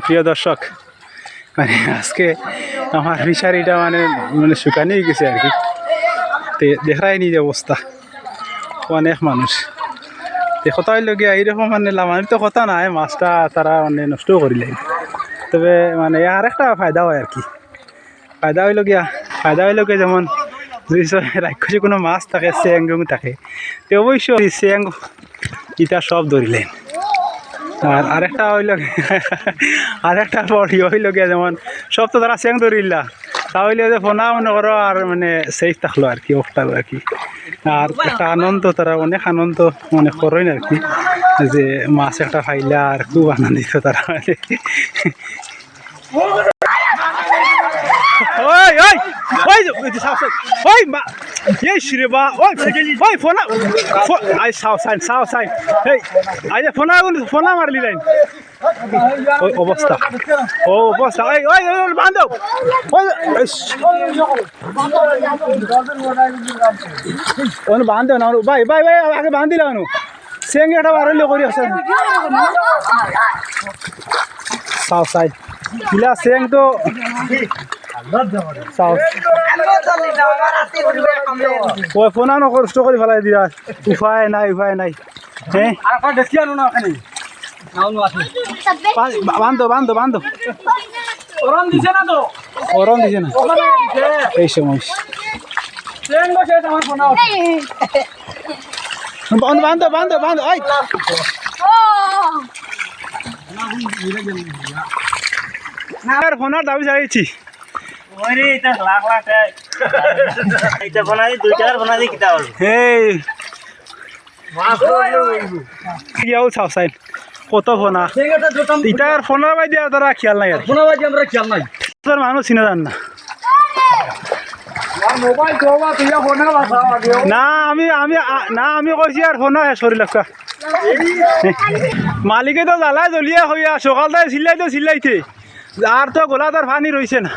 প্রিয় দর্শক, মানে আজকে আমার ফিশারিটা মানে মানে শুকানি গেছে আর কি। দেখাই নি যে অবস্থা, অনেক মানুষ কথা হইল গিয়া এইরকম মানে লামানির তো কথা নাই, মাছটা তারা মানে নষ্টও করিলে। তবে মানে আর একটা ফায়দা হয় আর কি, ফায়দা হইল গিয়া যেমন যদি রাক্ষসে কোনো মাছ থাকে, চেং থাকে, তো অবশ্যই চেং ইটা সব ধরিলেন। আর আরেকটা হইল আরেকটা হইল গিয়া যেমন সব তো তারা চেং ধরিলা, তাহলে যে ফোনা মনে করো আর মানে সেফ থাকলো আর কি, ওটাল আর কি। আর একটা আনন্দ, তারা অনেক আনন্দ মানে করেন আর কি, যে মাছ একটা খাইলা আর খুব আনন্দিত তারা। ওই ওই ওই ওই এই শিরে বা ওই ওই ফোনা আই সাও সাইন এই আই ফোনা মারলি লাইন। ওই অবস্থা ওই ওই বান্ধব ওই বান্ধব না ভাই ভাই ভাই আগে বান্ধিলা অনু সেঙ্গে একটা বারলি করি আছে সাও সাই কিলা সেং তো ওই ফোনা নষ্ট করে ফেলাই দিয়া, উপায় নাই হ্যাঁ। বান্ধব ওরম দিছে না এই সময় বান্ধব ওই ফোনার দাবি চাইছি কত ফোনা ইটার ফোনার বাই দিয়া তারা খেয়াল নাই, মানুষ চিনে যান না। না আমি কইছি আর ফোনা শেষ লাগা মালিকে তো জ্বালায় জ্বলিয়া হইয়া সকালটায় চিল্লাইতে আর তো গোলা তার পানি রয়েছে না।